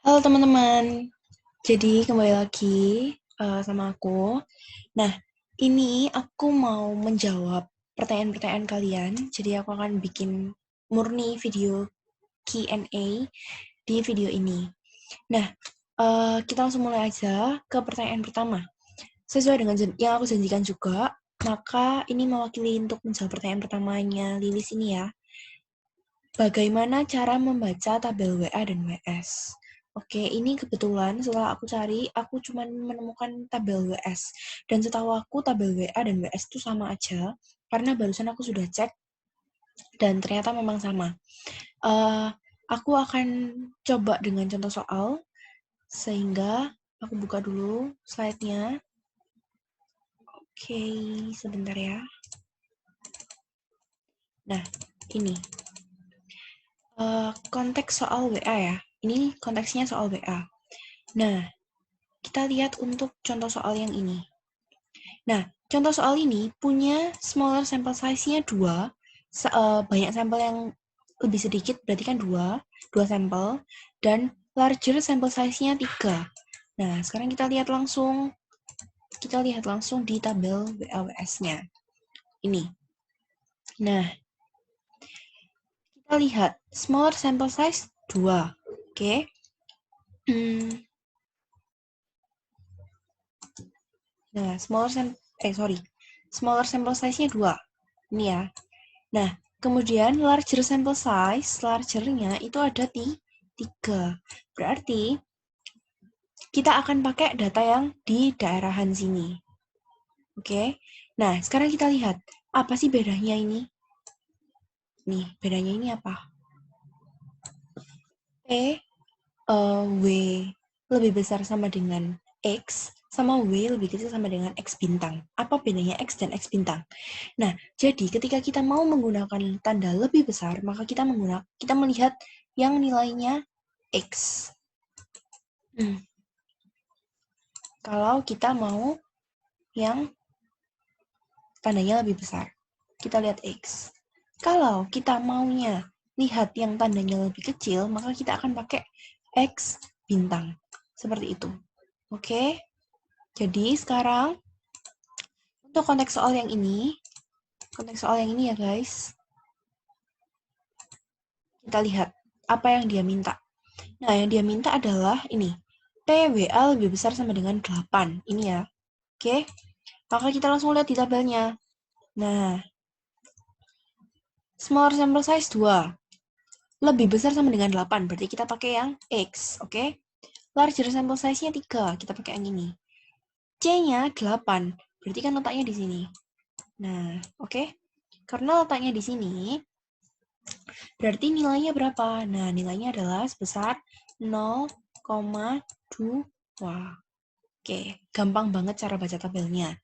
Halo teman-teman, jadi kembali lagi sama aku. Nah, ini aku mau menjawab pertanyaan-pertanyaan kalian. Jadi aku akan bikin murni video Q&A di video ini. Nah, kita langsung mulai aja ke pertanyaan pertama. Sesuai dengan yang aku janjikan juga, maka ini mewakili untuk menjawab pertanyaan pertamanya Lilis ini ya. Bagaimana cara membaca tabel WA dan WS? Oke, ini kebetulan setelah aku cari, aku cuma menemukan tabel WS. Dan setahu aku tabel WA dan WS itu sama aja, karena barusan aku sudah cek, dan ternyata memang sama. Aku akan coba dengan contoh soal, sehingga aku buka dulu slide-nya. Oke, sebentar ya. Nah, ini. Konteks soal WA ya. Ini konteksnya soal WA. Nah, kita lihat untuk contoh soal yang ini. Nah, contoh soal ini punya smaller sample size-nya 2, banyak sampel yang lebih sedikit, berarti kan 2 sampel, dan larger sample size-nya 3. Nah, sekarang kita lihat langsung di tabel WAWS-nya. Ini. Nah, kita lihat smaller sample size 2. Oke. Nah, smaller sample size-nya 2. Ini ya. Nah, kemudian larger sample size, larger-nya itu ada di 3. Berarti kita akan pakai data yang di daerahan sini. Oke. Nah, sekarang kita lihat apa sih bedanya ini? Nih, bedanya ini apa? P W lebih besar sama dengan X, sama W lebih kecil sama dengan X bintang. Apa bedanya X dan X bintang? Nah, jadi ketika kita mau menggunakan tanda lebih besar, maka kita melihat yang nilainya X. Kalau kita mau yang tandanya lebih besar, kita lihat X. Kalau kita maunya lihat yang tandanya lebih kecil, maka kita akan pakai X bintang. Seperti itu. Oke? Jadi sekarang untuk konteks soal yang ini ya guys, kita lihat apa yang dia minta. Nah, yang dia minta adalah ini. PWA lebih besar sama dengan 8. Ini ya. Oke? Maka kita langsung lihat di tabelnya. Nah, smaller sample size 2. Lebih besar sama dengan 8. Berarti kita pakai yang X. Oke? Larger sample size-nya 3. Kita pakai yang ini. C-nya 8. Berarti kan letaknya di sini. Nah, oke? Karena letaknya di sini, berarti nilainya berapa? Nah, nilainya adalah sebesar 0,2. Oke, gampang banget cara baca tabelnya.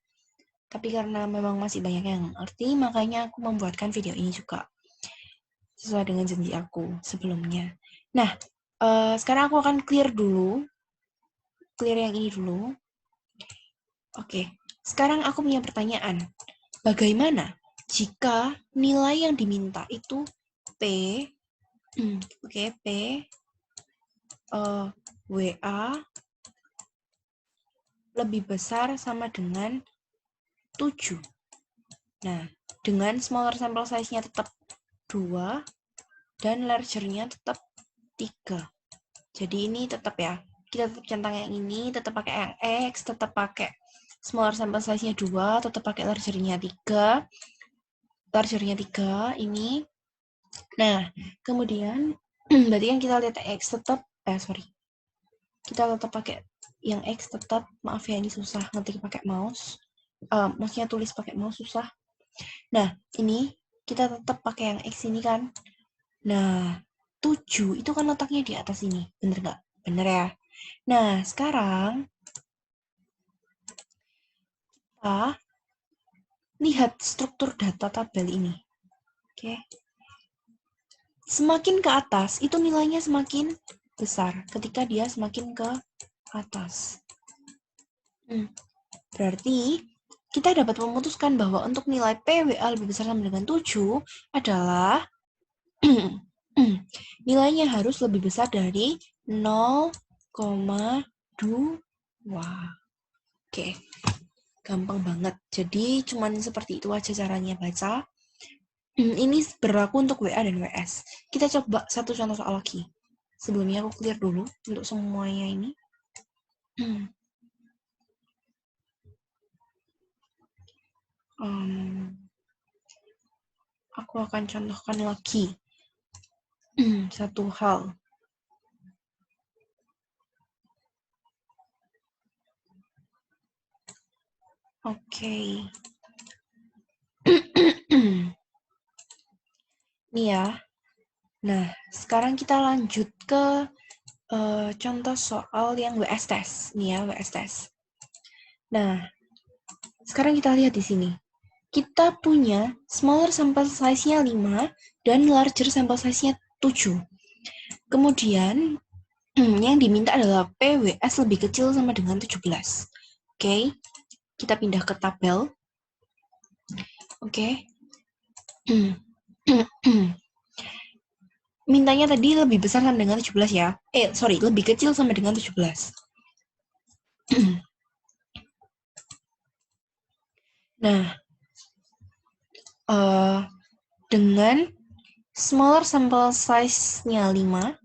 Tapi karena memang masih banyak yang ngerti, makanya aku membuatkan video ini juga. Sesuai dengan janji aku sebelumnya. Nah, sekarang aku akan clear yang ini dulu. Oke, sekarang aku punya pertanyaan. Bagaimana jika nilai yang diminta itu P, P, WA lebih besar sama dengan 7. Nah, dengan smaller sample size-nya tetap 2 dan larger-nya tetap 3. Jadi ini tetap ya, kita tetap centang yang ini, tetap pakai yang X, tetap pakai smaller sample size-nya 2, tetap pakai larger-nya 3. Larger-nya 3 ini. Nah, kemudian berarti yang kita lihat X tetap kita tetap pakai yang X tetap, maaf ya ini susah ngetik pakai mouse. Maksudnya tulis pakai mouse susah. Nah, ini kita tetap pakai yang X ini kan. Nah, 7 itu kan letaknya di atas ini. Bener nggak? Bener ya. Nah, sekarang kita lihat struktur data tabel ini. Oke. Semakin ke atas, itu nilainya semakin besar ketika dia semakin ke atas. Berarti kita dapat memutuskan bahwa untuk nilai PWA lebih besar sama dengan 7 adalah nilainya harus lebih besar dari 0,2. Oke, gampang banget. Jadi cuman seperti itu aja caranya baca. Ini berlaku untuk WA dan WS. Kita coba satu contoh soal lagi. Sebelumnya aku clear dulu untuk semuanya ini. Aku akan contohkan lagi satu hal. Oke. Nih ya. Nah, sekarang kita lanjut ke contoh soal yang WS test. Nih ya, WS test. Nah, sekarang kita lihat di sini. Kita punya smaller sample size-nya 5 dan larger sample size-nya 7. Kemudian, yang diminta adalah PWS lebih kecil sama dengan 17. Oke, kita pindah ke tabel. Oke. Mintanya tadi lebih besar sama dengan 17 ya. Lebih kecil sama dengan 17. Nah, dengan smaller sample size-nya 5,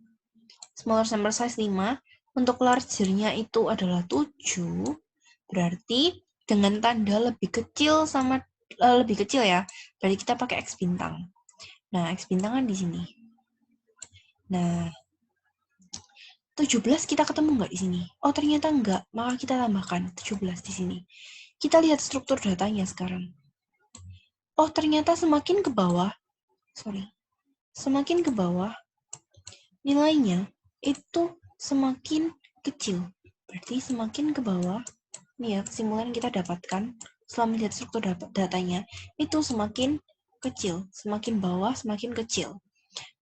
untuk larger-nya itu adalah 7, berarti dengan tanda lebih kecil ya, berarti kita pakai X bintang. Nah, X bintang kan di sini. Nah, 17 kita ketemu nggak di sini? Oh, ternyata nggak, maka kita tambahkan 17 di sini. Kita lihat struktur datanya sekarang. Oh, ternyata semakin ke bawah, nilainya itu semakin kecil. Berarti semakin ke bawah, nih ya, kesimpulan kita dapatkan setelah melihat struktur datanya, itu semakin kecil. Semakin bawah, semakin kecil.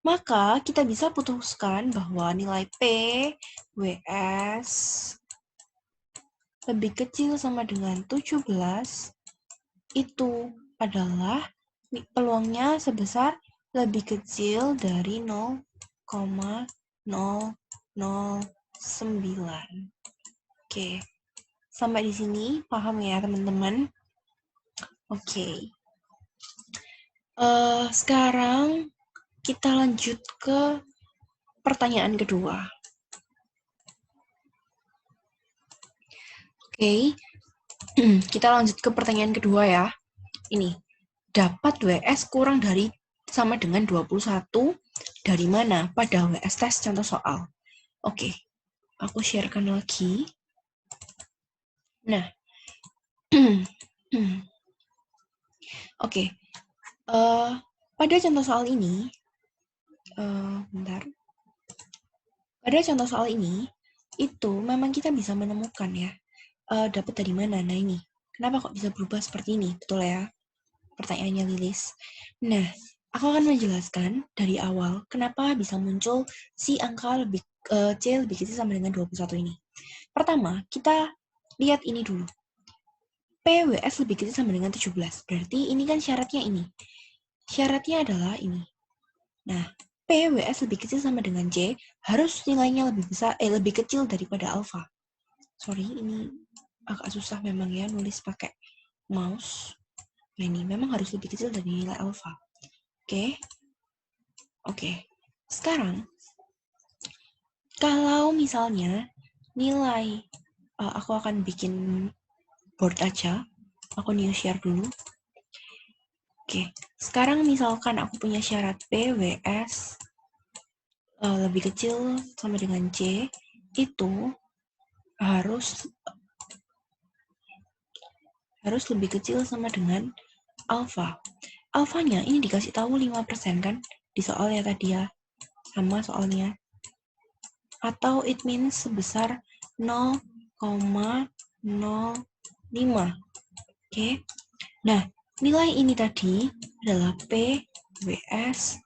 Maka kita bisa putuskan bahwa nilai P, WS lebih kecil sama dengan 17 itu adalah peluangnya sebesar lebih kecil dari 0,009. Oke, sampai di sini paham ya teman-teman? Oke. Sekarang kita lanjut ke pertanyaan kedua. Oke, kita lanjut ke pertanyaan kedua ya. Ini, dapat WS kurang dari sama dengan 21 dari mana pada WS test contoh soal. Oke, aku sharekan lagi. Nah, oke. Pada contoh soal ini, pada contoh soal ini, itu memang kita bisa menemukan ya, dapat dari mana. Nah ini, kenapa kok bisa berubah seperti ini? Betul ya? Pertanyaannya Lilis. Nah, aku akan menjelaskan dari awal kenapa bisa muncul si angka C lebih kecil sama dengan 21 ini. Pertama, kita lihat ini dulu. PWS lebih kecil sama dengan 17. Berarti ini kan syaratnya ini. Syaratnya adalah ini. Nah, PWS lebih kecil sama dengan C, harus nilainya lebih kecil daripada alfa. Sorry, ini agak susah memang ya nulis pakai mouse. Nah, ini memang harus lebih kecil dari nilai alfa. Oke. Sekarang, kalau misalnya nilai, aku akan bikin board aja. Aku new share dulu. Oke. Sekarang misalkan aku punya syarat PWS lebih kecil sama dengan C, itu harus lebih kecil sama dengan alfa. Alfanya ini dikasih tahu 5% kan di soalnya tadi ya, sama soalnya. Atau it means sebesar 0,05. Oke. Nah, nilai ini tadi adalah PWS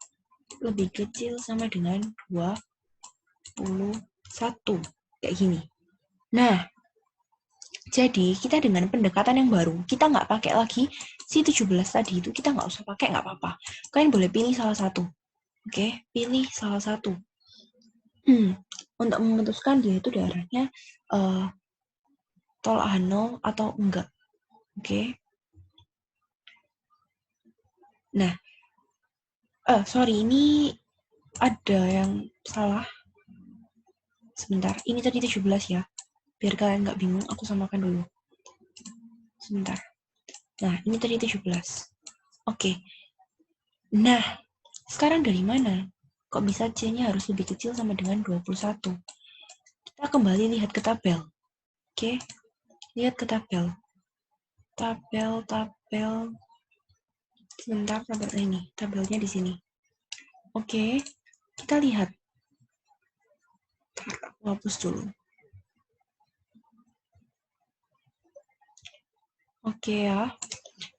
lebih kecil sama dengan 21. Kayak gini. Nah, jadi kita dengan pendekatan yang baru, kita nggak pakai lagi si 17 tadi itu, kita nggak usah pakai, nggak apa-apa. Kalian boleh pilih salah satu. Oke, pilih salah satu. untuk memutuskan dia itu darahnya tolak H0 atau enggak. Oke. Nah, sorry, ini ada yang salah. Sebentar, ini tadi 17 ya. Biar kalian nggak bingung, aku samakan dulu. Sebentar. Nah, ini tadi 17. Oke. Nah, sekarang dari mana? Kok bisa C-nya harus lebih kecil sama dengan 21? Kita kembali lihat ke tabel. Oke, lihat ke tabel. Tabel. Sebentar, tabel ini. Tabelnya di sini. Oke, kita lihat. Aku hapus dulu. Oke ya.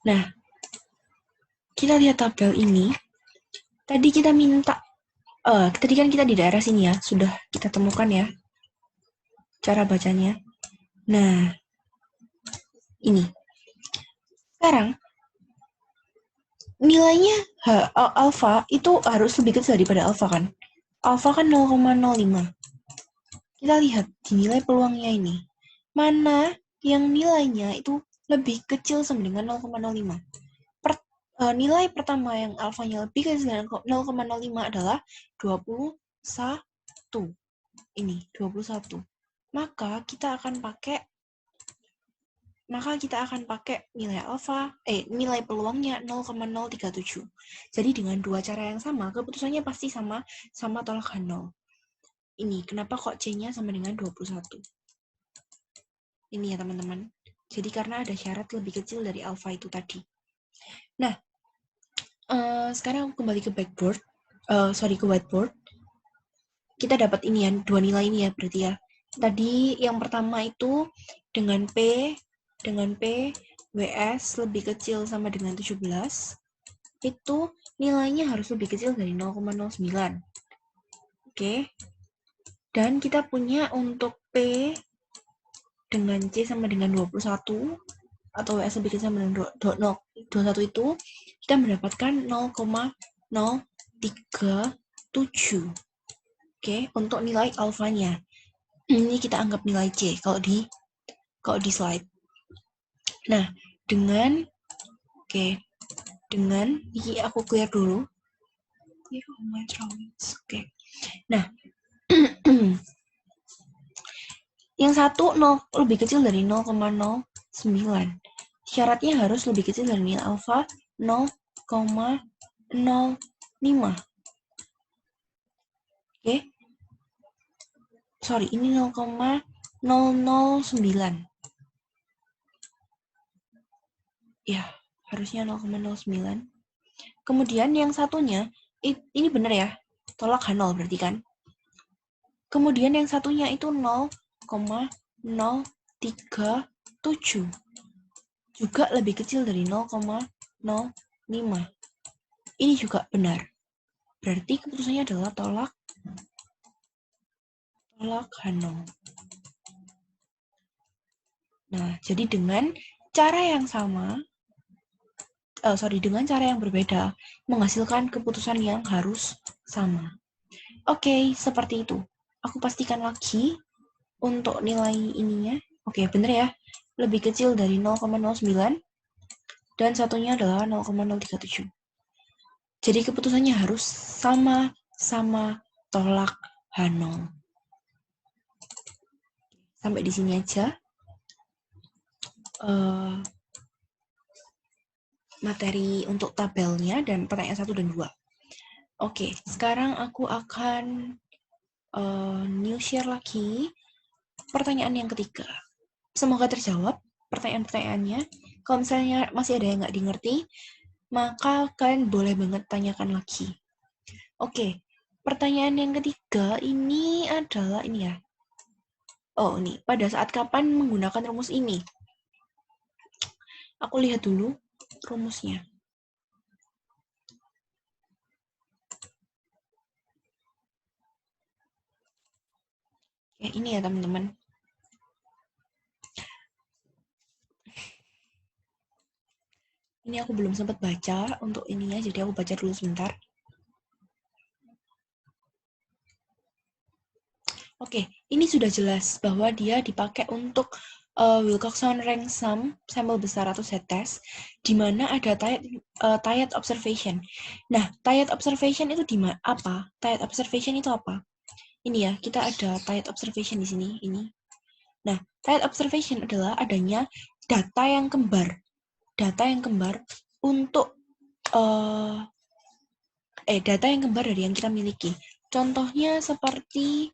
Nah, kita lihat tabel ini. Tadi kita minta, tadi kan kita di daerah sini ya, sudah kita temukan ya cara bacanya. Nah, ini. Sekarang, nilainya alfa itu harus lebih kecil daripada alfa kan? Alfa kan 0,05. Kita lihat di nilai peluangnya ini. Mana yang nilainya itu lebih kecil sama dengan 0,05. Nilai pertama yang alfanya lebih kecil dengan 0,05 adalah 21. Ini 21. Maka kita akan pakai nilai nilai peluangnya 0,037. Jadi dengan dua cara yang sama, keputusannya pasti sama tolak H0. Ini kenapa kok C-nya sama dengan 21. Ini ya teman-teman. Jadi karena ada syarat lebih kecil dari alfa itu tadi. Nah, sekarang aku kembali ke ke whiteboard. Kita dapat ini ya, dua nilai ini ya berarti ya. Tadi yang pertama itu dengan P, WS lebih kecil sama dengan 17, itu nilainya harus lebih kecil dari 0,09. Oke. Dan kita punya untuk P dengan C sama dengan 21, atau WS lebih kecil sama dengan 21 itu, kita mendapatkan 0,037. Oke, untuk nilai alfanya. Ini kita anggap nilai C kalau di slide. Nah, dengan ini aku clear dulu. Oke. Nah, yang satu lebih kecil dari 0,09. Syaratnya harus lebih kecil dari nilai alfa 0,05. Oke. Sorry, ini 0,009. Ya, harusnya 0,09. Kemudian yang satunya, ini benar ya, tolak H0 berarti kan. Kemudian yang satunya itu 0,037. Juga lebih kecil dari 0,05. Ini juga benar. Berarti keputusannya adalah tolak H0. Nah, jadi dengan cara yang sama, dengan cara yang berbeda, menghasilkan keputusan yang harus sama. Oke, seperti itu. Aku pastikan lagi untuk nilai ininya. Oke, bener ya. Lebih kecil dari 0,09 dan satunya adalah 0,037. Jadi keputusannya harus sama tolak H0. Sampai di sini aja. Materi untuk tabelnya dan pertanyaan 1 dan 2. Oke, sekarang aku akan new share lagi pertanyaan yang ketiga. Semoga terjawab pertanyaan-pertanyaannya. Kalau misalnya masih ada yang nggak dimengerti, maka kalian boleh banget tanyakan lagi. Oke, pertanyaan yang ketiga ini adalah ini ya. Oh, ini. Pada saat kapan menggunakan rumus ini? Aku lihat dulu rumusnya. Ya, ini ya teman-teman. Ini aku belum sempat baca untuk ininya, jadi aku baca dulu sebentar. Oke, ini sudah jelas bahwa dia dipakai untuk Wilcoxon rank sum, sampel besar atau z-test, di mana ada tied observation. Nah, tied observation itu apa? Tied observation itu apa? Ini ya, kita ada tied observation di sini, ini. Nah, tied observation adalah adanya data yang kembar. Data yang kembar untuk data yang kembar dari yang kita miliki. Contohnya seperti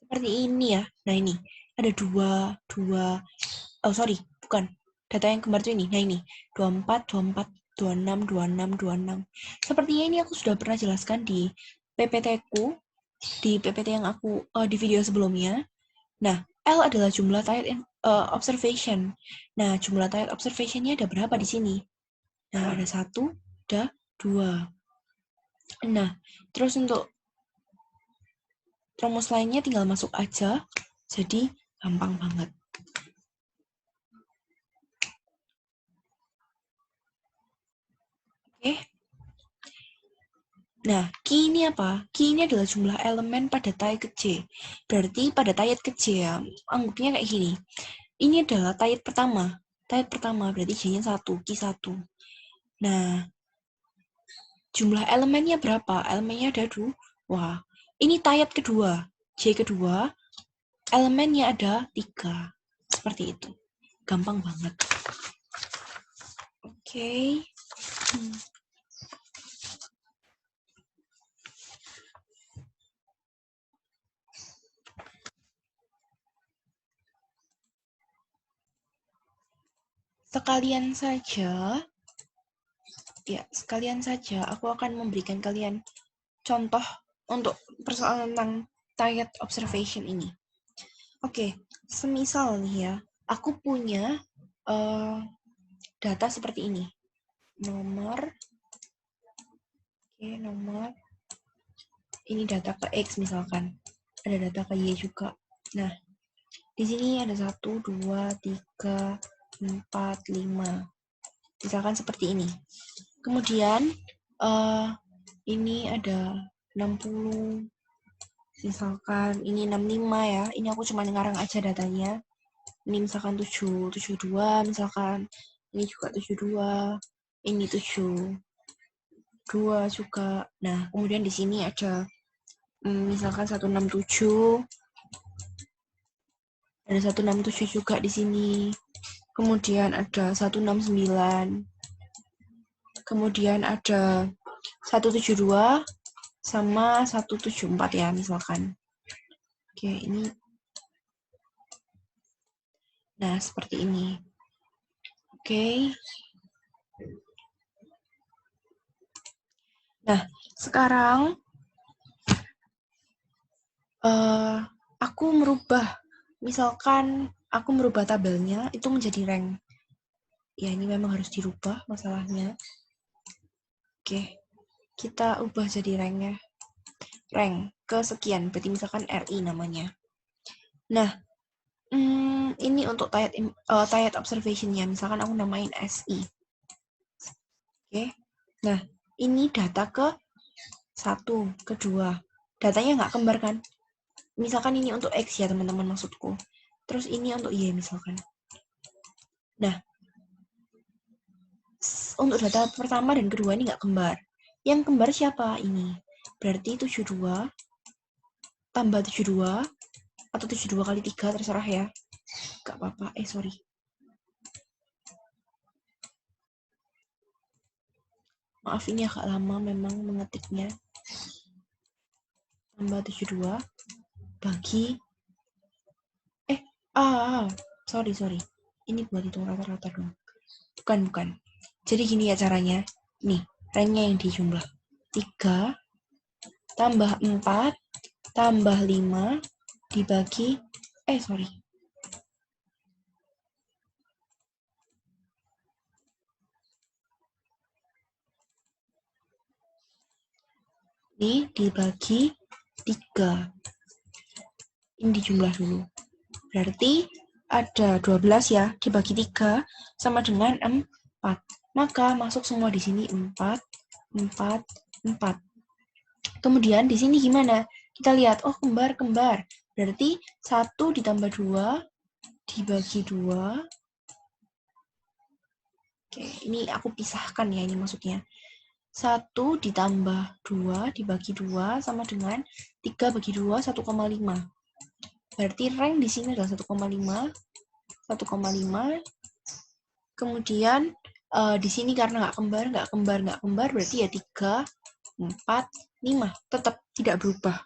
seperti ini ya. Nah, ini ada dua bukan. Data yang kembar itu ini. Nah, ini 24, 24, 26, 26, 26. Sepertinya ini aku sudah pernah jelaskan di PPT-ku, di PPT yang aku di video sebelumnya. Nah, L adalah jumlah tied observation. Nah, jumlah tied observation-nya ada berapa di sini? Nah, ada 1, ada 2. Nah, terus untuk rumus lainnya tinggal masuk aja, jadi gampang banget. Oke. Nah, key ini apa? Key ini adalah jumlah elemen pada tied ke J. Berarti pada tied ke J ya, anggapnya kayak gini. Ini adalah tied pertama. Tied pertama berarti J-nya 1, key 1. Nah, jumlah elemennya berapa? Elemennya ada 2. Wah, ini tied kedua. J kedua, elemennya ada 3. Seperti itu. Gampang banget. Oke. Sekalian saja aku akan memberikan kalian contoh untuk persoalan tentang tied observation ini. Oke, semisal nih ya, aku punya data seperti ini. Nomor, ini data ke X misalkan. Ada data ke Y juga. Nah, di sini ada 1, 2, 3, 4, 5. Misalkan seperti ini. Kemudian, ini ada 60, misalkan ini 65 ya, ini aku cuma ngarang aja datanya. Ini misalkan 72, misalkan ini juga 72, ini 72 juga. Nah, kemudian di sini ada misalkan 167, ada 167 juga di sini. Kemudian ada 169, kemudian ada 172 sama 174 ya misalkan. Oke, ini. Nah, seperti ini. Oke. Nah, sekarang aku merubah, misalkan aku merubah tabelnya itu menjadi rank. Ya, ini memang harus dirubah masalahnya. Oke, kita ubah jadi ranknya. Rank kesekian, berarti misalkan RI namanya. Nah, ini untuk tied observation-nya, misalkan aku namain SI. Oke, nah ini data ke 1, ke 2. Datanya nggak kembar kan? Misalkan ini untuk X ya teman-teman maksudku. Terus ini untuk Y misalkan. Nah, untuk data pertama dan kedua ini nggak kembar. Yang kembar siapa ini? Berarti 72 tambah 72 atau 72 kali 3 terserah ya. Nggak apa-apa, sorry. Maaf ini agak lama memang mengetiknya. Tambah 72 bagi sorry. Ini buat hitung rata-rata dong. Bukan. Jadi gini ya caranya. Nih, ranknya yang dijumlah. 3 tambah 4 tambah 5 dibagi ini dibagi 3. Ini dijumlah dulu. Berarti ada 12 ya, dibagi 3 sama dengan 4. Maka masuk semua di sini 4, 4, 4. Kemudian di sini gimana? Kita lihat, oh kembar-kembar. Berarti 1 ditambah 2 dibagi 2. Oke, ini aku pisahkan ya, ini maksudnya. 1 ditambah 2 dibagi 2 sama dengan 3 bagi 2, 1,5. Berarti rank di sini adalah 1,5. 1,5. Kemudian di sini karena nggak kembar, berarti ya 3, 4, 5. Tetap tidak berubah.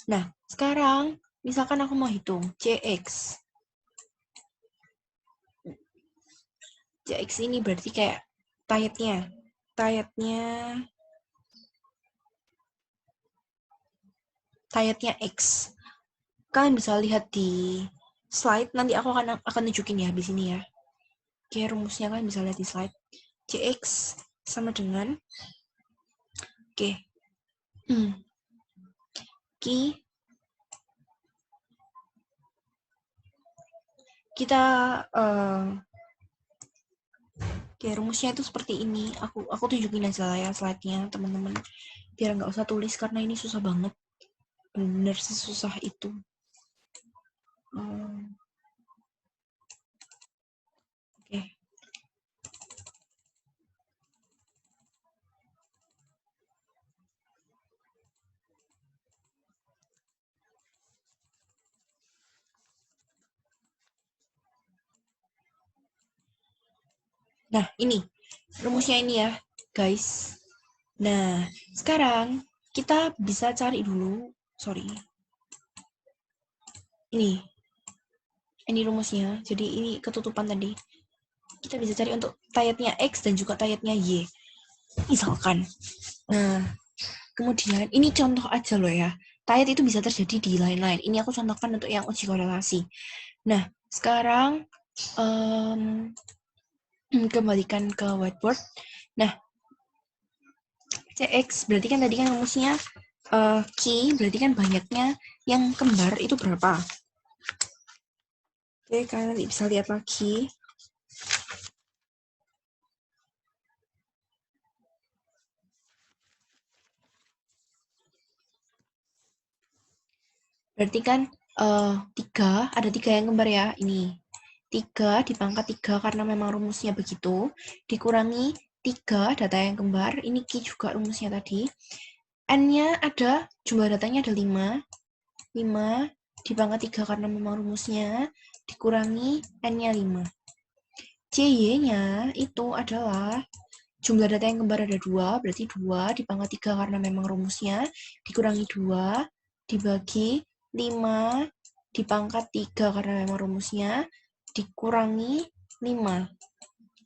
Nah, sekarang misalkan aku mau hitung CX. CX ini berarti kayak tayetnya X. Kalian bisa lihat di slide, nanti aku akan tunjukin ya di sini ya. Oke, rumusnya kalian bisa lihat di slide. CX sama dengan kita rumusnya itu seperti ini. Aku tunjukin aja lah ya slide-nya, teman-teman. Biar nggak usah tulis karena ini susah banget. Bener sesusah itu. Oke. Nah, ini rumusnya ini ya, guys. Nah, sekarang kita bisa cari dulu. Sorry. Ini rumusnya. Jadi ini ketutupan tadi. Kita bisa cari untuk tayetnya X dan juga tayetnya Y. Misalkan. Nah, kemudian ini contoh aja loh ya. Tayet itu bisa terjadi di lain-lain. Ini aku contohkan untuk yang uji korelasi. Nah, sekarang kembalikan ke whiteboard. Nah, CX berarti kan tadi kan rumusnya Q, berarti kan banyaknya yang kembar itu berapa? Oke, kalian nanti bisa lihat lagi. Berarti kan 3, ada 3 yang kembar ya, ini. 3 dipangkat 3 karena memang rumusnya begitu, dikurangi 3 data yang kembar, ini Q juga rumusnya tadi. N-nya ada, jumlah datanya ada 5. 5 dipangkat 3 karena memang rumusnya, dikurangi N-nya 5. CY-nya itu adalah jumlah data yang kembar ada 2, berarti 2 dipangkat 3 karena memang rumusnya, dikurangi 2, dibagi 5, dipangkat 3 karena memang rumusnya, dikurangi 5.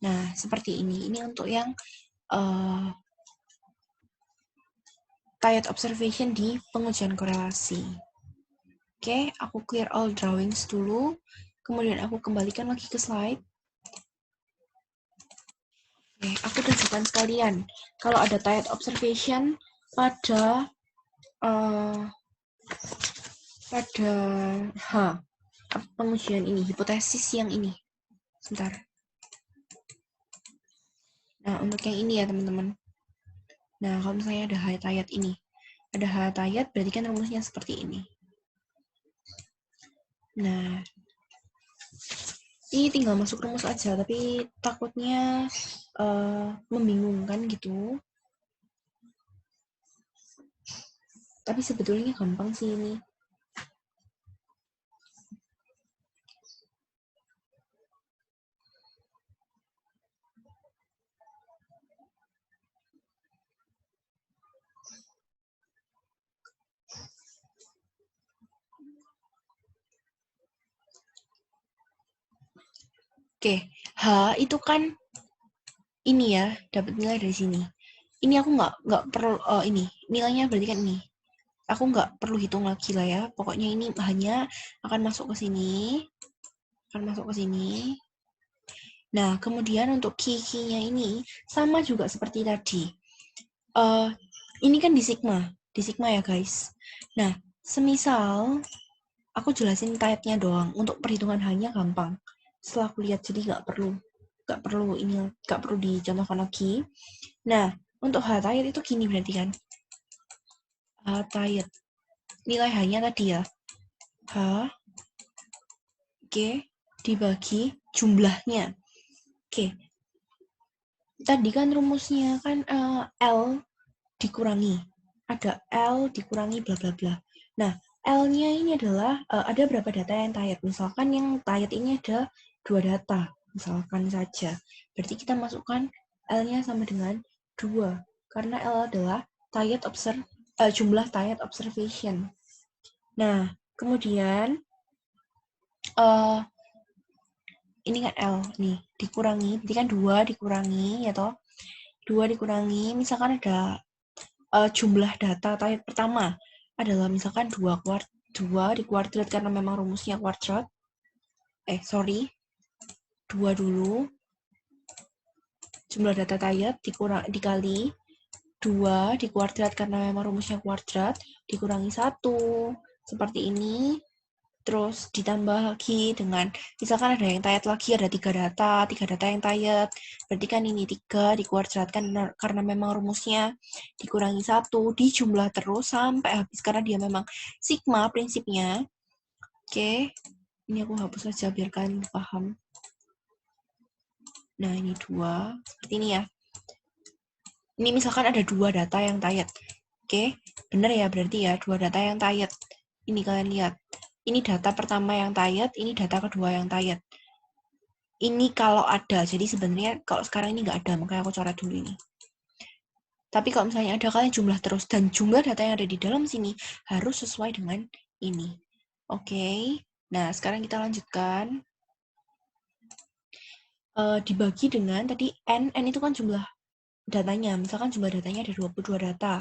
Nah, seperti ini. Ini untuk yang Tayet observation di pengujian korelasi. Oke, aku clear all drawings dulu. Kemudian aku kembalikan lagi ke slide. Oke, aku tunjukkan sekalian. Kalau ada tayet observation pada pengujian ini, hipotesis yang ini. Sebentar. Nah, untuk yang ini ya, teman-teman. Nah, kalau misalnya ada tayat ini. Ada tayat, berarti kan rumusnya seperti ini. Nah, ini tinggal masuk rumus aja, tapi takutnya membingungkan gitu. Tapi sebetulnya gampang sih ini. Oke, H itu kan ini ya, dapat nilai dari sini. Ini aku nggak perlu, ini nilainya berarti kan ini. Aku nggak perlu hitung lagi lah ya. Pokoknya ini hanya akan masuk ke sini. Nah, kemudian untuk Q-nya ini sama juga seperti tadi. Ini kan di sigma ya guys. Nah, semisal aku jelasin tayetnya doang. Untuk perhitungan hanya gampang. Setelah aku lihat, jadi nggak perlu dicontohkan lagi. Nah, untuk H tayet itu gini berarti kan. H-Tayet. Nilai H-nya tadi ya. H, G, dibagi jumlahnya. Oke. Tadi kan rumusnya kan L dikurangi. Ada L dikurangi bla bla bla. Nah, L-nya ini adalah ada berapa data yang Tayet. Misalkan yang Tayet ini ada 2 data. Misalkan saja. Berarti kita masukkan L-nya sama dengan 2. Karena L adalah jumlah Tayet observation. Nah, kemudian ini kan L nih dikurangi, berarti kan 2 dikurangi ya toh. 2 dikurangi, misalkan ada jumlah data type pertama adalah misalkan 2 dikuartilat karena memang rumusnya kuadrat. 2 dulu. Jumlah data type dikali 2 dikuartilat karena memang rumusnya kuadrat, dikurangi 1. Seperti ini. Terus ditambah lagi dengan, misalkan ada yang tayat lagi, ada 3 data yang tayat. Berarti kan ini 3 dikuadratkan karena memang rumusnya dikurangi 1, dijumlah terus sampai habis karena dia memang sigma prinsipnya. Oke, ini aku hapus saja biar kalian paham. Nah, ini 2, seperti ini ya. Ini misalkan ada 2 data yang tayat. Oke, benar ya berarti ya, 2 data yang tayat. Ini kalian lihat. Ini data pertama yang tayat, ini data kedua yang tayat. Ini kalau ada, jadi sebenarnya kalau sekarang ini nggak ada, makanya aku coret dulu ini. Tapi kalau misalnya ada, kalian jumlah terus, dan jumlah data yang ada di dalam sini harus sesuai dengan ini. Oke, nah sekarang kita lanjutkan. Dibagi dengan tadi N itu kan jumlah datanya, misalkan jumlah datanya ada 22 data.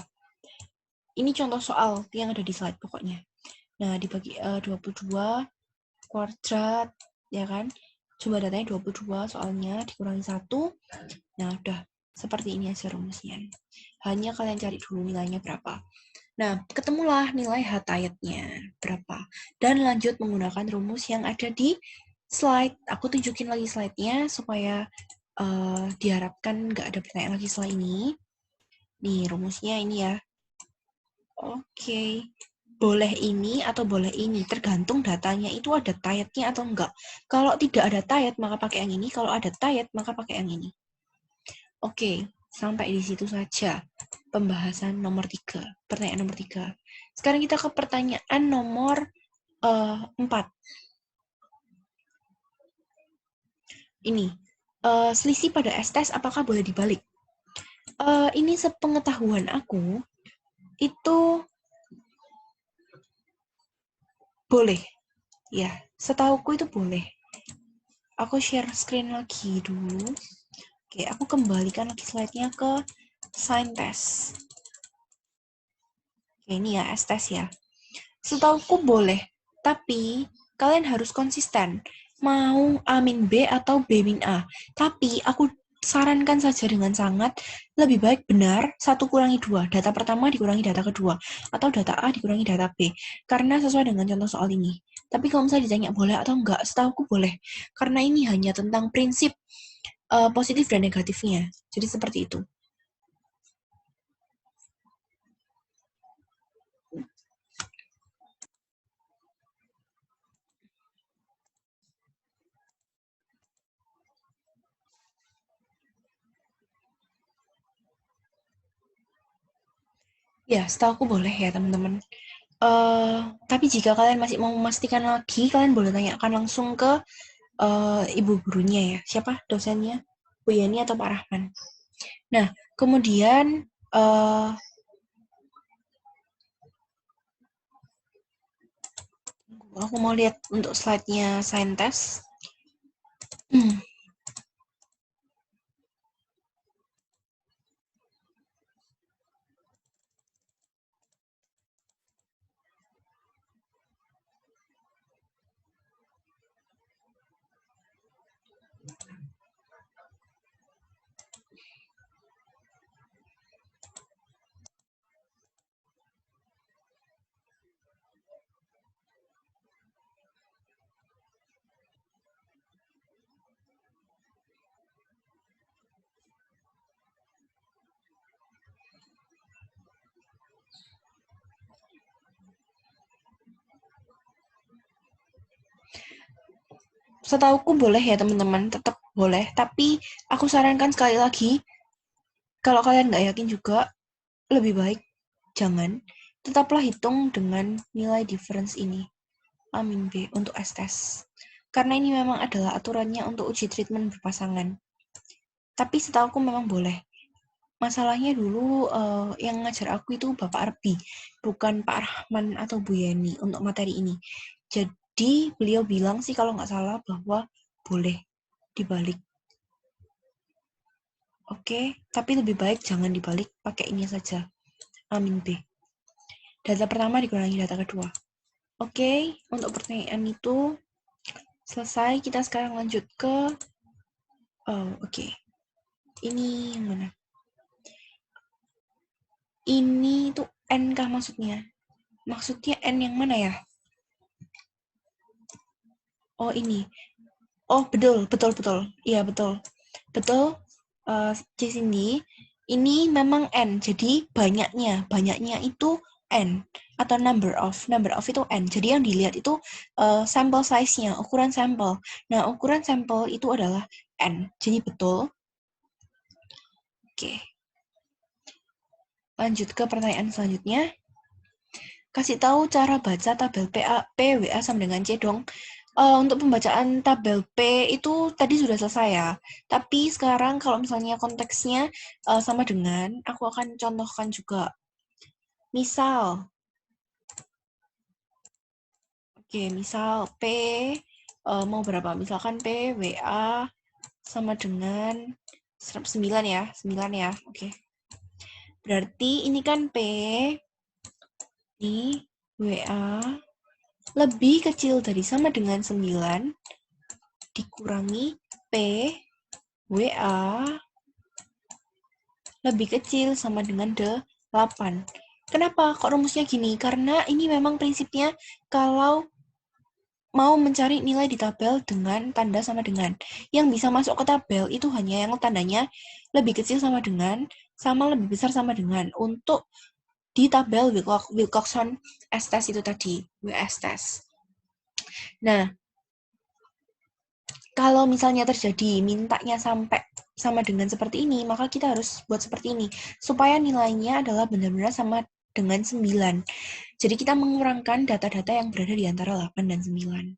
Ini contoh soal yang ada di slide pokoknya. Nah, dibagi 22 kuadrat, ya kan? Jumlah datanya 22, soalnya dikurangi 1. Nah, udah seperti ini aja rumusnya. Hanya kalian cari dulu nilainya berapa. Nah, ketemulah nilai H-Tayetnya berapa. Dan lanjut menggunakan rumus yang ada di slide. Aku tunjukin lagi slide-nya supaya diharapkan nggak ada pertanyaan lagi setelah ini. Nih, rumusnya ini ya. Oke. Boleh ini atau boleh ini, tergantung datanya itu ada tayetnya atau enggak. Kalau tidak ada tayet, maka pakai yang ini. Kalau ada tayet, maka pakai yang ini. Oke, sampai di situ saja pembahasan nomor 3, pertanyaan nomor 3. Sekarang kita ke pertanyaan nomor 4. Ini, selisih pada S-test apakah boleh dibalik? Ini sepengetahuan aku, itu boleh. Ya, setauku itu boleh. Aku share screen lagi dulu. Oke, aku kembalikan lagi slide-nya ke sign test. Oke, ini ya, S-test ya. Setauku boleh, tapi kalian harus konsisten. Mau A min B atau B min A. Tapi aku sarankan saja dengan sangat, lebih baik benar 1 kurangi 2. Data pertama dikurangi data kedua. Atau data A dikurangi data B. Karena sesuai dengan contoh soal ini. Tapi kalau misalnya ditanya boleh atau enggak, setauku boleh. Karena ini hanya tentang prinsip positif dan negatifnya. Jadi seperti itu. Ya, setahu aku boleh ya teman-teman. Tapi jika kalian masih mau memastikan lagi, kalian boleh tanyakan langsung ke ibu gurunya ya. Siapa dosennya? Bu Yani atau Pak Rahman. Nah, kemudian aku mau lihat untuk slide-nya sign test. Setauku boleh ya teman-teman, tetap boleh. Tapi aku sarankan sekali lagi, kalau kalian nggak yakin juga, lebih baik jangan. Tetaplah hitung dengan nilai difference ini. A min B untuk S-test. Karena ini memang adalah aturannya untuk uji treatment berpasangan. Tapi setauku memang boleh. Masalahnya dulu yang ngajar aku itu Bapak Arbi, bukan Pak Rahman atau Bu Yeni untuk materi ini. Jadi beliau bilang sih kalau nggak salah bahwa boleh dibalik. Oke, tapi lebih baik jangan dibalik, pakai ini saja. A min B. Data pertama dikurangi data kedua. Oke, untuk pertanyaan itu selesai. Kita sekarang lanjut ke oke. Ini yang mana? Ini tuh N kah maksudnya? Maksudnya N yang mana ya? Oh, ini. Oh, betul. Iya, betul. Betul, Cindy. Ini memang N, jadi banyaknya itu N, atau number of itu N. Jadi yang dilihat itu sample size-nya, ukuran sampel. Nah, ukuran sampel itu adalah N, jadi betul. Oke. Lanjut ke pertanyaan selanjutnya. Kasih tahu cara baca tabel PWA sama dengan C dong. Untuk pembacaan tabel P itu tadi sudah selesai ya. Tapi sekarang kalau misalnya konteksnya sama dengan, aku akan contohkan juga. Misal, misal P mau berapa? Misalkan P WA sama dengan 9 ya, 9 ya. Oke. Berarti ini kan P ini WA lebih kecil dari sama dengan 9 dikurangi P WA lebih kecil sama dengan 8. Kenapa kok rumusnya gini? Karena ini memang prinsipnya kalau mau mencari nilai di tabel dengan tanda sama dengan. Yang bisa masuk ke tabel itu hanya yang tandanya lebih kecil sama dengan, sama lebih besar sama dengan. Untuk di tabel Wilcoxon S-test itu tadi, WS-test. Nah, kalau misalnya terjadi mintanya sampai sama dengan seperti ini, maka kita harus buat seperti ini, supaya nilainya adalah benar-benar sama dengan 9. Jadi kita mengurangkan data-data yang berada di antara 8 dan 9.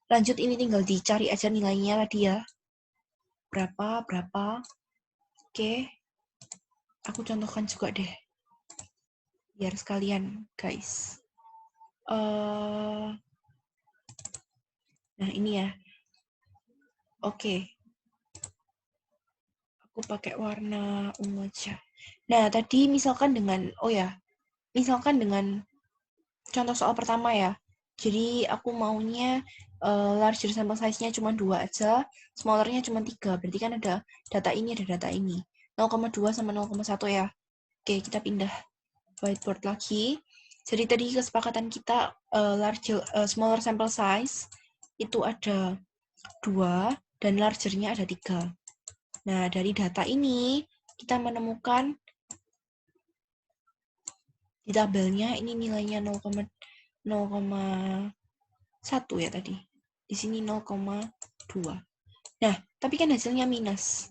Lanjut, ini tinggal dicari aja nilainya tadi ya. Berapa. Oke. Aku contohkan juga deh. Biar sekalian, guys. Nah, ini ya. Oke. Aku pakai warna ungu aja. Nah, tadi misalkan dengan, contoh soal pertama ya. Jadi aku maunya larger sample size-nya cuma 2 aja, smallernya cuma 3. Berarti kan ada data ini, ada data ini. 0,2 sama 0,1 ya. Oke, kita pindah whiteboard lagi. Jadi tadi kesepakatan kita smaller sample size itu ada 2 dan larger-nya ada 3. Nah, dari data ini kita menemukan di tabelnya ini nilainya 0,1 ya tadi. Di sini 0,2. Nah, tapi kan hasilnya minus.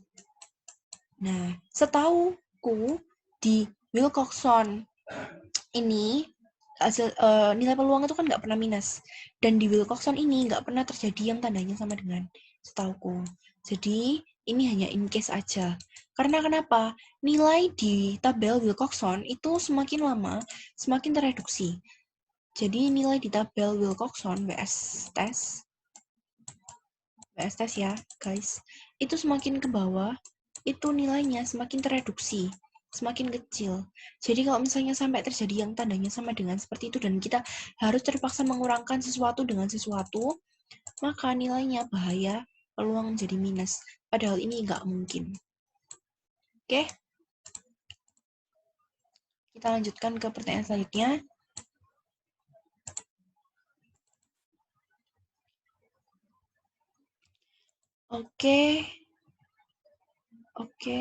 Nah, setauku di Wilcoxon ini hasil nilai peluang itu kan nggak pernah minus. Dan di Wilcoxon ini nggak pernah terjadi yang tandanya sama dengan, setauku. Jadi, ini hanya in case aja. Karena kenapa? Nilai di tabel Wilcoxon itu semakin lama, semakin tereduksi. Jadi, nilai di tabel Wilcoxon, WS test ya, guys, itu semakin ke bawah, itu nilainya semakin tereduksi, semakin kecil. Jadi kalau misalnya sampai terjadi yang tandanya sama dengan seperti itu dan kita harus terpaksa mengurangkan sesuatu dengan sesuatu, maka nilainya bahaya, peluang menjadi minus. Padahal ini nggak mungkin. Oke? Kita lanjutkan ke pertanyaan selanjutnya. Oke,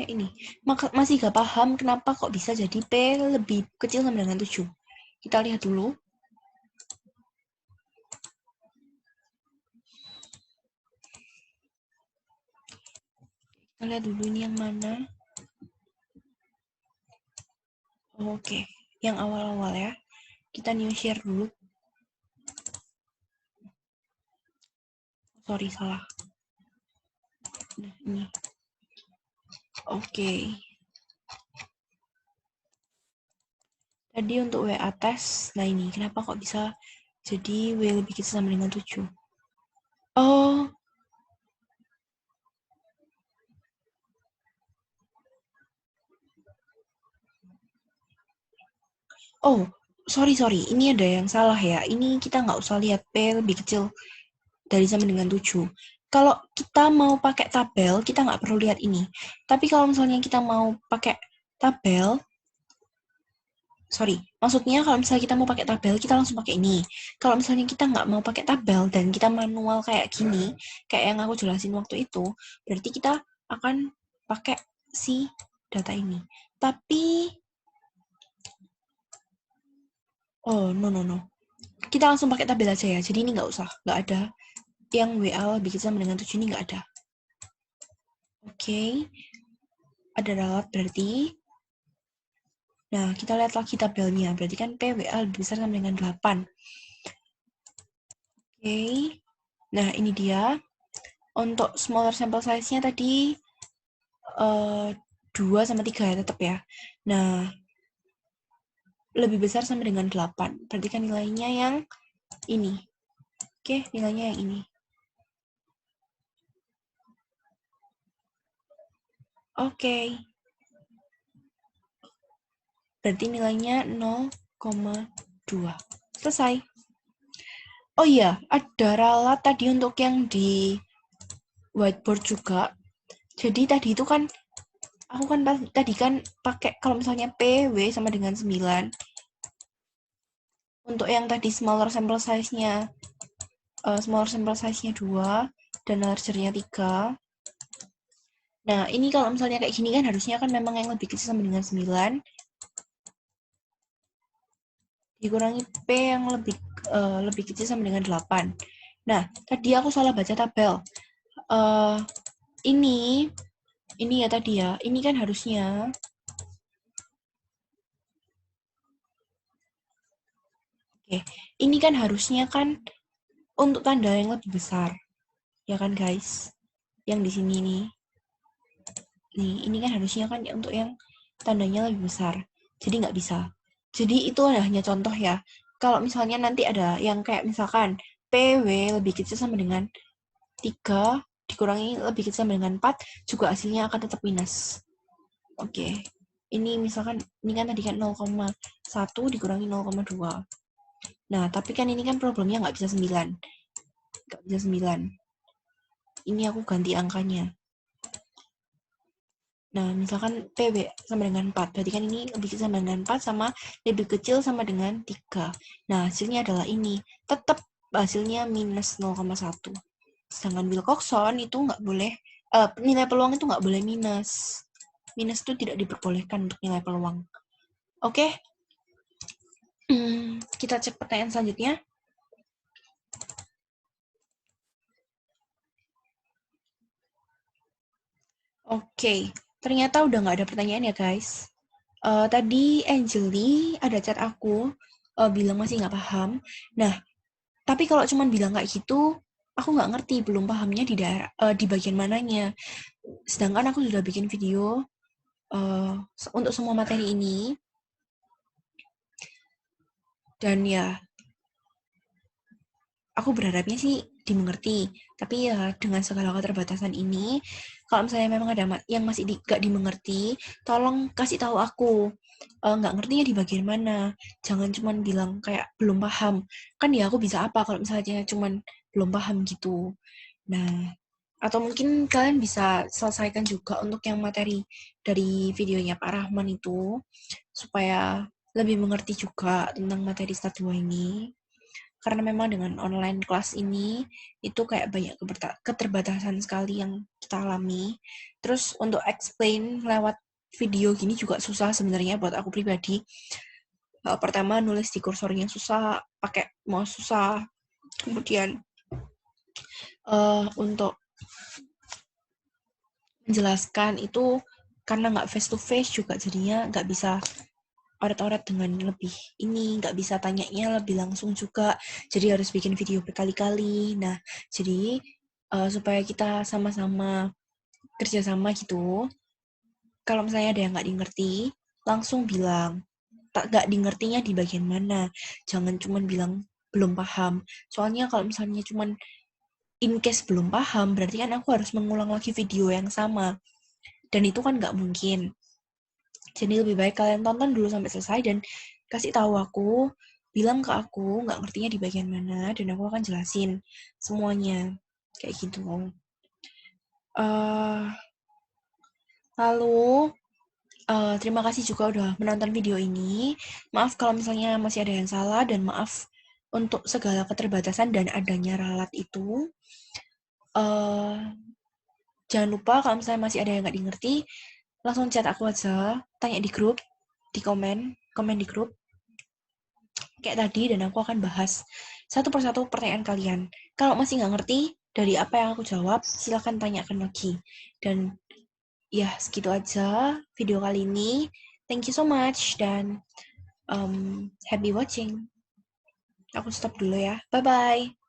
ini. Masih gak paham kenapa kok bisa jadi P lebih kecil sama dengan 7. Kita lihat dulu. Kita lihat dulu ini yang mana. Oke, yang awal-awal ya. Kita new share dulu. Sorry, salah. Nah, ini. Oke. Tadi untuk WA tes, nah ini, kenapa kok bisa jadi W lebih kecil sama dengan 7? Oh, oh, sorry, ini ada yang salah ya. Ini kita nggak usah lihat P lebih kecil dari sama dengan 7. Kalau kita mau pakai tabel, kita nggak perlu lihat ini. Tapi kalau misalnya kita mau pakai tabel, maksudnya kalau misalnya kita mau pakai tabel, kita langsung pakai ini. Kalau misalnya kita nggak mau pakai tabel dan kita manual kayak gini, kayak yang aku jelasin waktu itu, berarti kita akan pakai si data ini. Tapi, oh no. Kita langsung pakai tabel aja ya. Jadi ini nggak usah, nggak ada yang WA lebih kecil sama dengan 7 ini nggak ada. Oke, ada ralat berarti. Nah, kita lihat lagi tabelnya. Berarti kan PWA lebih besar sama dengan 8. Oke. Nah, ini dia. Untuk smaller sample size-nya tadi 2 sama 3 ya tetap ya. Nah, lebih besar sama dengan 8. Berarti kan nilainya yang ini. Oke, nilainya yang ini. Oke. Berarti nilainya 0,2. Selesai. Oh iya, ada ralat tadi untuk yang di whiteboard juga. Jadi tadi itu kan aku kan tadi kan pakai kalau misalnya PW sama dengan 9. Untuk yang tadi smaller sample size-nya 2 dan larger-nya 3. Nah, ini kalau misalnya kayak gini kan harusnya kan memang yang lebih kecil sama dengan 9 dikurangi P yang lebih kecil sama dengan 8. Nah, tadi aku salah baca tabel. Ini ya tadi ya. Ini kan harusnya ini kan harusnya kan untuk tanda yang lebih besar. Ya kan, guys? Yang di sini nih. Nih, ini kan harusnya kan untuk yang tandanya lebih besar. Jadi nggak bisa. Jadi itu hanya contoh ya. Kalau misalnya nanti ada yang kayak misalkan PW lebih kecil sama dengan 3 dikurangi lebih kecil sama dengan 4 juga hasilnya akan tetap minus. Oke. Ini misalkan ini kan tadi kan 0,1 dikurangi 0,2. Nah, tapi kan ini kan problemnya nggak bisa 9. Nggak bisa 9. Ini aku ganti angkanya. Nah, misalkan PW sama dengan 4. Berarti kan ini lebih kecil sama dengan 4 sama lebih kecil sama dengan 3. Nah, hasilnya adalah ini. Tetap hasilnya minus 0,1. Sedangkan Wilcoxon itu nggak boleh, nilai peluang itu nggak boleh minus. Minus itu tidak diperbolehkan untuk nilai peluang. Oke, kita cek pertanyaan selanjutnya. Oke, ternyata udah nggak ada pertanyaan ya guys. Tadi Angeli ada chat aku, bilang masih nggak paham. Nah, tapi kalau cuma bilang kayak gitu, aku nggak ngerti, belum pahamnya di bagian mananya. Sedangkan aku sudah bikin video untuk semua materi ini. Dan ya, aku berharapnya sih dimengerti. Tapi ya dengan segala keterbatasan ini, kalau misalnya memang ada yang masih gak dimengerti, tolong kasih tahu aku. Nggak ngertinya di bagian mana. Jangan cuman bilang kayak belum paham. Kan ya aku bisa apa kalau misalnya cuman belum paham gitu. Nah, atau mungkin kalian bisa selesaikan juga untuk yang materi dari videonya Pak Rahman itu, supaya lebih mengerti juga tentang materi stat 2 ini. Karena memang dengan online kelas ini itu kayak banyak keterbatasan sekali yang kita alami. Terus untuk explain lewat video gini juga susah sebenarnya buat aku pribadi. Pertama nulis di kursornya susah, pakai mouse susah. Kemudian untuk menjelaskan itu karena nggak face to face juga jadinya nggak bisa oret-oret dengan lebih ini, nggak bisa tanyanya lebih langsung juga, jadi harus bikin video berkali-kali. Nah, jadi supaya kita sama-sama kerjasama gitu, kalau misalnya ada yang nggak dimengerti, langsung bilang, tak nggak dimengertinya di bagian mana, jangan cuman bilang belum paham. Soalnya kalau misalnya cuman in case belum paham, berarti kan aku harus mengulang lagi video yang sama, dan itu kan nggak mungkin. Jadi lebih baik kalian tonton dulu sampai selesai dan kasih tahu aku, bilang ke aku nggak ngertinya di bagian mana, dan aku akan jelasin semuanya kayak gitu. Uh, lalu terima kasih juga udah menonton video ini. Maaf kalau misalnya masih ada yang salah dan maaf untuk segala keterbatasan dan adanya ralat itu. Uh, Jangan lupa kalau misalnya masih ada yang nggak dimengerti, langsung chat aku aja, tanya di grup, di komen di grup, kayak tadi, dan aku akan bahas satu persatu pertanyaan kalian. Kalau masih nggak ngerti dari apa yang aku jawab, silahkan tanyakan lagi. Dan ya, segitu aja video kali ini. Thank you so much, dan happy watching. Aku stop dulu ya. Bye-bye.